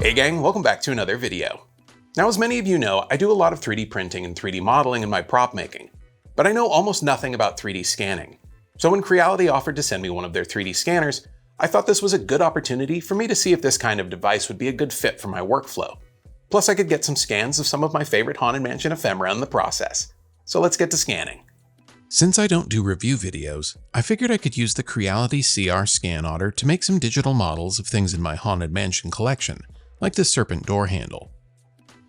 Hey gang, welcome back to another video. Now, as many of you know, I do a lot of 3D printing and 3D modeling in my prop making, but I know almost nothing about 3D scanning. So when Creality offered to send me one of their 3D scanners, I thought this was a good opportunity for me to see if this kind of device would be a good fit for my workflow. Plus I could get some scans of some of my favorite Haunted Mansion ephemera in the process. So let's get to scanning. Since I don't do review videos, I figured I could use the Creality CR ScanOtter to make some digital models of things in my Haunted Mansion collection, like this Serpent door handle.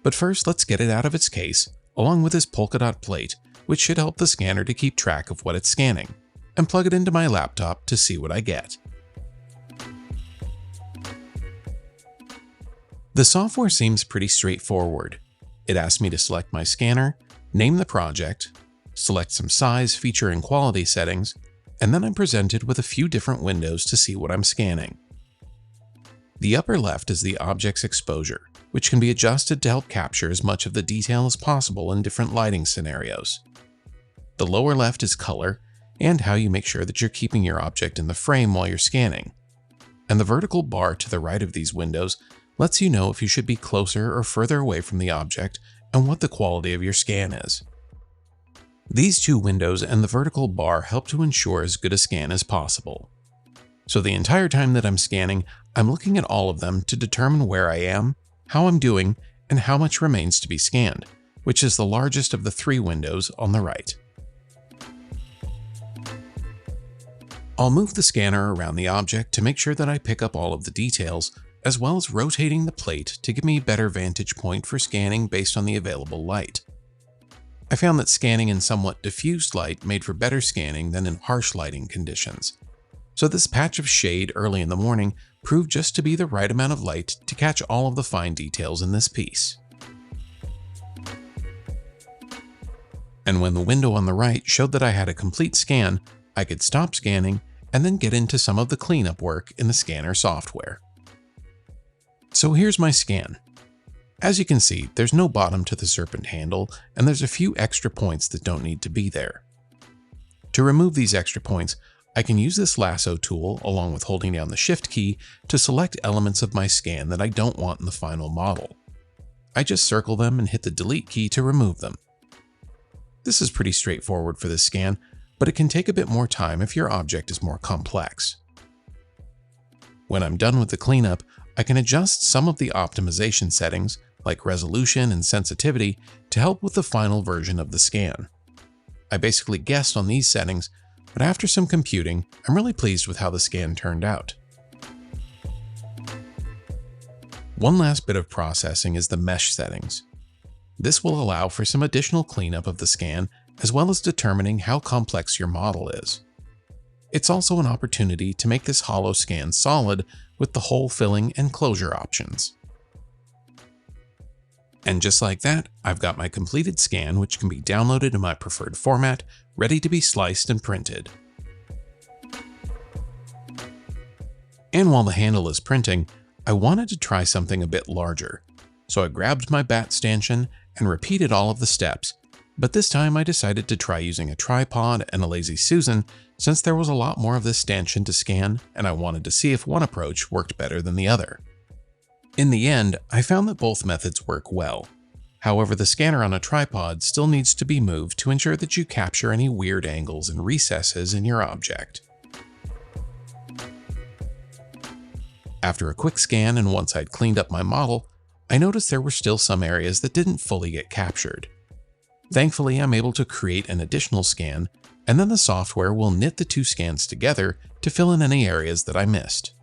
But first, let's get it out of its case, along with this polka dot plate, which should help the scanner to keep track of what it's scanning, and plug it into my laptop to see what I get. The software seems pretty straightforward. It asks me to select my scanner, name the project, select some size, feature, and quality settings, and then I'm presented with a few different windows to see what I'm scanning. The upper left is the object's exposure, which can be adjusted to help capture as much of the detail as possible in different lighting scenarios. The lower left is color, and how you make sure that you're keeping your object in the frame while you're scanning. And the vertical bar to the right of these windows lets you know if you should be closer or further away from the object and what the quality of your scan is. These two windows and the vertical bar help to ensure as good a scan as possible. So the entire time that I'm scanning, I'm looking at all of them to determine where I am, how I'm doing, and how much remains to be scanned, which is the largest of the three windows on the right. I'll move the scanner around the object to make sure that I pick up all of the details, as well as rotating the plate to give me a better vantage point for scanning based on the available light. I found that scanning in somewhat diffused light made for better scanning than in harsh lighting conditions. So this patch of shade early in the morning proved just to be the right amount of light to catch all of the fine details in this piece. And when the window on the right showed that I had a complete scan, I could stop scanning and then get into some of the cleanup work in the scanner software. So here's my scan. As you can see, there's no bottom to the Serpent handle, and there's a few extra points that don't need to be there. To remove these extra points, I can use this lasso tool along with holding down the Shift key to select elements of my scan that I don't want in the final model. I just circle them and hit the Delete key to remove them. This is pretty straightforward for this scan, but it can take a bit more time if your object is more complex. When I'm done with the cleanup, I can adjust some of the optimization settings, like resolution and sensitivity, to help with the final version of the scan. I basically guessed on these settings, but after some computing, I'm really pleased with how the scan turned out. One last bit of processing is the mesh settings. This will allow for some additional cleanup of the scan, as well as determining how complex your model is. It's also an opportunity to make this hollow scan solid with the hole filling and closure options. And just like that, I've got my completed scan, which can be downloaded in my preferred format, ready to be sliced and printed. And while the handle is printing, I wanted to try something a bit larger. So I grabbed my bat stanchion and repeated all of the steps, but this time I decided to try using a tripod and a Lazy Susan since there was a lot more of this stanchion to scan and I wanted to see if one approach worked better than the other. In the end, I found that both methods work well. However, the scanner on a tripod still needs to be moved to ensure that you capture any weird angles and recesses in your object. After a quick scan and once I'd cleaned up my model, I noticed there were still some areas that didn't fully get captured. Thankfully, I'm able to create an additional scan, and then the software will knit the two scans together to fill in any areas that I missed.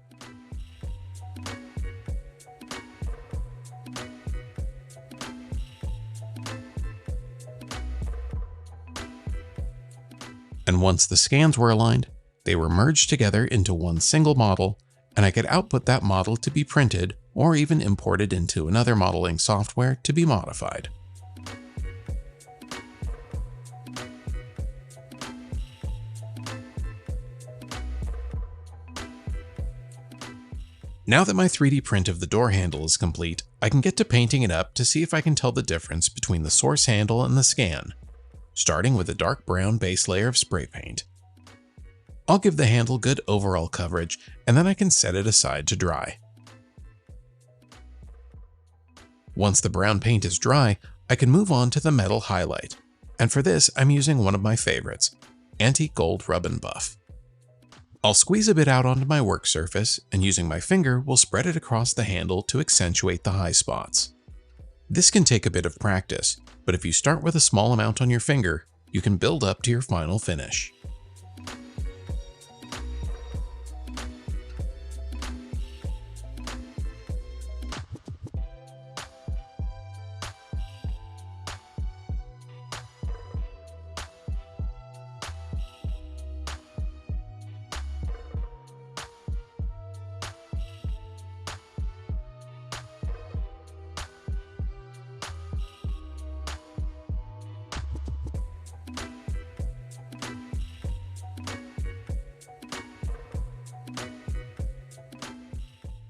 And once the scans were aligned, they were merged together into one single model, and I could output that model to be printed or even imported into another modeling software to be modified. Now that my 3D print of the door handle is complete, I can get to painting it up to see if I can tell the difference between the source handle and the scan, starting with a dark brown base layer of spray paint. I'll give the handle good overall coverage, and then I can set it aside to dry. Once the brown paint is dry, I can move on to the metal highlight. And for this, I'm using one of my favorites, Antique Gold Rub and Buff. I'll squeeze a bit out onto my work surface, and using my finger, will spread it across the handle to accentuate the high spots. This can take a bit of practice, but if you start with a small amount on your finger, you can build up to your final finish.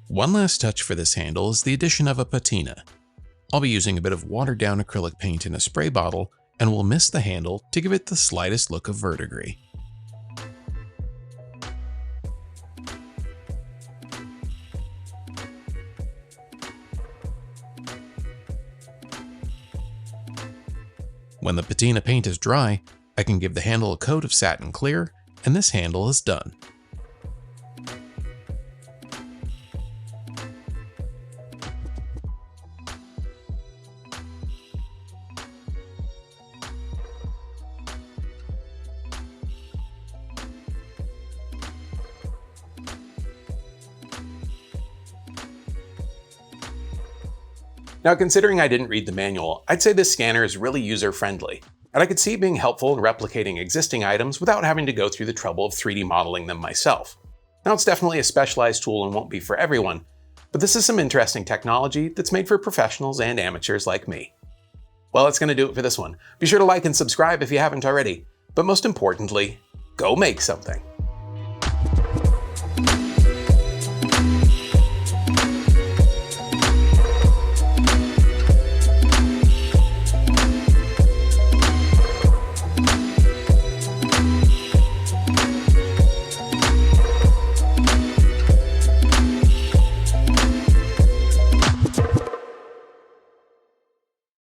One last touch for this handle is the addition of a patina. I'll be using a bit of watered down acrylic paint in a spray bottle and will mist the handle to give it the slightest look of verdigris. When the patina paint is dry, I can give the handle a coat of satin clear, and this handle is done. Now, considering I didn't read the manual, I'd say this scanner is really user-friendly, and I could see it being helpful in replicating existing items without having to go through the trouble of 3D modeling them myself. Now, it's definitely a specialized tool and won't be for everyone, but this is some interesting technology that's made for professionals and amateurs like me. Well, that's going to do it for this one. Be sure to like and subscribe if you haven't already, but most importantly, go make something.